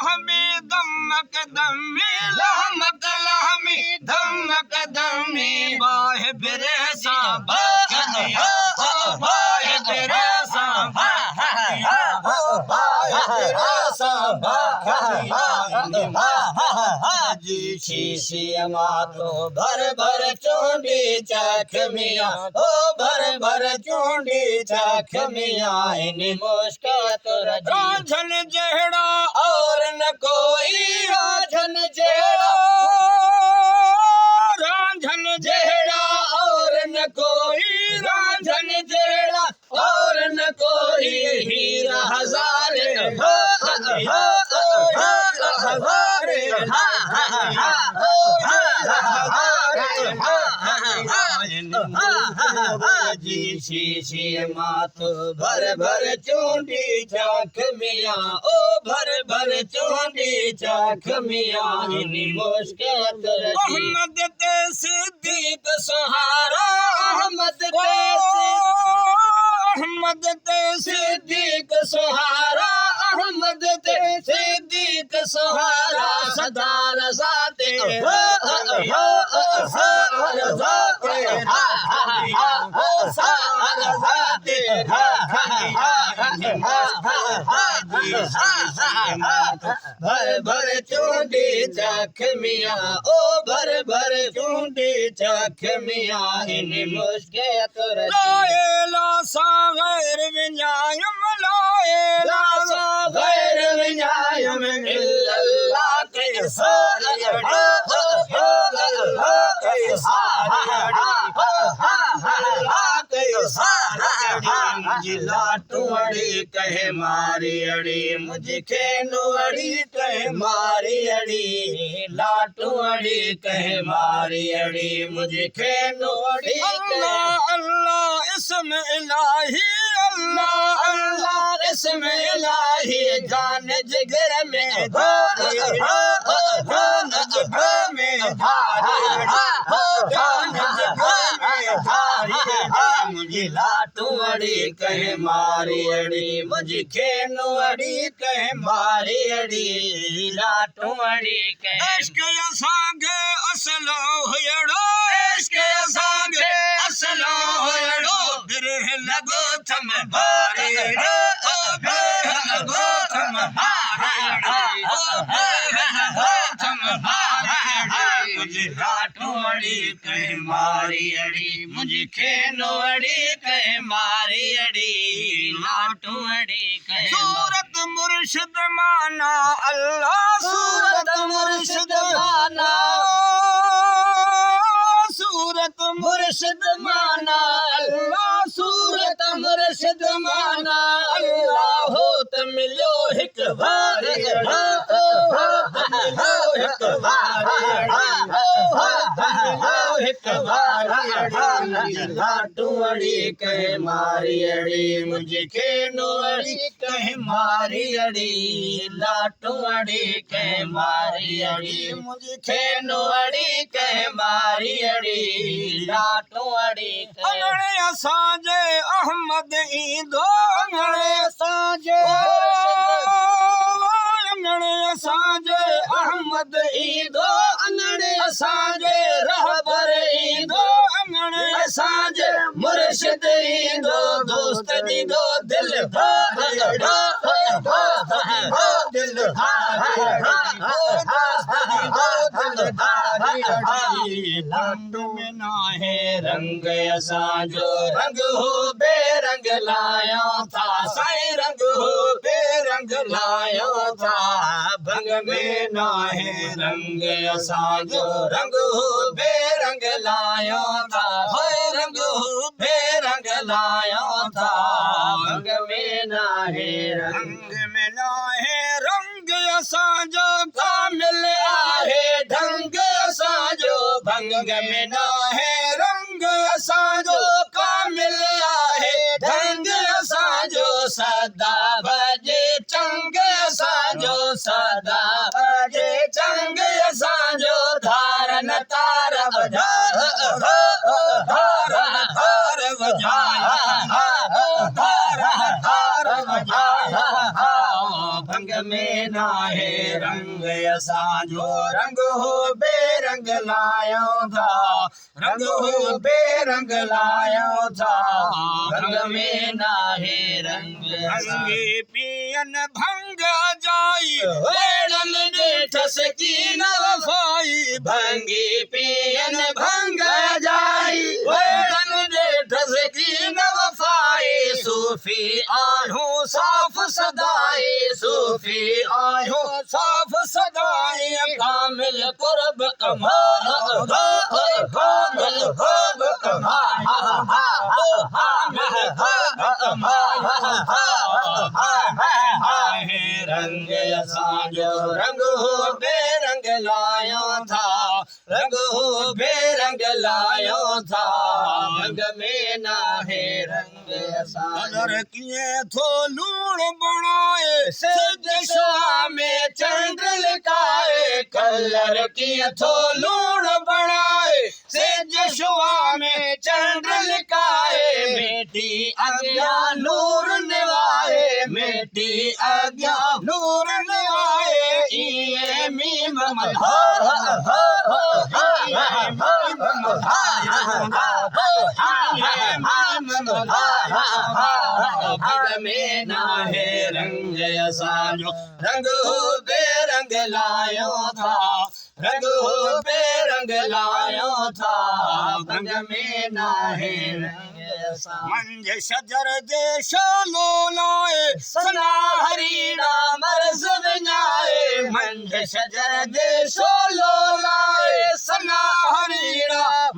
लहमी दमक दमी लहमक लहमी दमक दमी बाहे बिरे सांबा कनिया बाहे बिरे सांबा कनिया बाहे बिरे सांबा कनिया जी शीशी मातो भर भर चूंडी चख मिया ओ भर भर चूंडी चख मिया इन मुश्किल रांझन जेड़ा और न कोई रांझन जेड़ा रांझन जेड़ा और न कोई रांझन जेड़ा और न कोई हीरा हजारे जी शीशी मातो भर भर चूंडी चख मिया ओ भर भर चूंडी चख मिया इन मुश्किल अहमद ते सिद्दीक सहारा अहमद ते सिद्दीक सहारा अहमद ते सिद्दीक सहारा सदा रज़ा ते भर भर चूंडी चख मिया ओ भर भर चूंडी चख मिया इन मुश्किल लाए लासा गैर विन्यायम लाए लासा गैर विन्यायम इल्लल्लाह के मुझे लाटू अड़ी कहे मारी अड़ी मुझे खेनो अड़ी कहे मारी अड़ी लाटू अड़ी कहे मारी अड़ी मुझे खेनो अड़ी अल्लाह अल्लाह इसम इलाही अल्लाह अल्लाह इसम इलाही जान जिगर में धारी जान जिगर में धारी जान जिगर में धारी मुझे लाटू अड़ी कहे मारी अड़ी मुझे खेनो अड़ी कहे मारी अड़ी लाटू अड़ी कहे इश्क असांखे असलो हुयड़ो इश्क असांखे असलो हुयड़ो बिरह लगो थम भारी बिरह लगो थम भारी थम भारी मुझे लाटू अड़ी कहे मारी अड़ी मुझे खेनो अड़ी कहे मारी अड़ी लाटू अड़ी कहे सूरत मुर्शिद माना अल्लाह सूरत मुर्शिद माना सूरत मुर्शिद माना अल्लाह सूरत मुर्शिद माना अल्लाह हो त मिलो हिक बार हिक बार हिक बार लाटू अड़ी कहे मारी अड़ी मुझे खेनो अड़ी कहे मारी अड़ी लाटू अड़ी कहे मारी अड़ी मुझे खेनो अड़ी कहे मारी अड़ी लाटू अड़ी अंगणे असांजे अहमद ईंदो अंगणे असांजे अंगणे असांजे अहमद ईंदो अंगणे असांजे रहबर ईंदो अंगणे असांजे मुर्शिद ईंदो दोस्त ॾींदो दिल भरड़ो दिल लाटू में नाहे रंग असांजो रंग हो बेरंग लायो था साईं रंग हो बेरंग लायो था भंग में नाहे रंग असांजो रंग हो बेरंग लायो था रंग हो बेरंग लायो था भंग में नाहे रंग असांजो कामिल आहे ढंग असांजो भंग में नाहे रंग असांजो कामिल आहे ढंग असांजो सदा भजे चंग असांजो सदा भजे चंग असांजो धारन तार वधार धार वधाया धार धार वधाया भंग में ना है रंग असांजो रंग हो बेरंग लायो था रंग हो बेरंग लायो था रंग में ना है रंग भंगी पियन भंग जाई वेड़न जेठ की न वफाई भंगी पियन भंग जाई वेड़न जेठ की न वफाई सूफी आयो साफ सदाई सूफी आयो साफ सदाई कामिल कुर्ब कमाल कामिल कुर्ब कमाल रंग असांजो रंग हो बेरंग लायो था रंग हो बेरंग लायो था रंग में ना है रंग असांजो कलर किए थो लूण बनाए सिद्धशा में चंद्र लिकाए कलर किए थो लूण बनाए सिद्धशा में चंद्र लिकाए बेटी अज्ञा नूर निवाए बेटी अज्ञा नूर निवाए ये मीम मधार भग में ना है रंग असांजो रंग हो बेरंग लायो था रंग हो बेरंग लायो था भग में ना है रंग मंज शजर देश लोलाए सना हरीड़ा मरज विञाए मंझ शजर देशो लोलाए सना हरीड़ा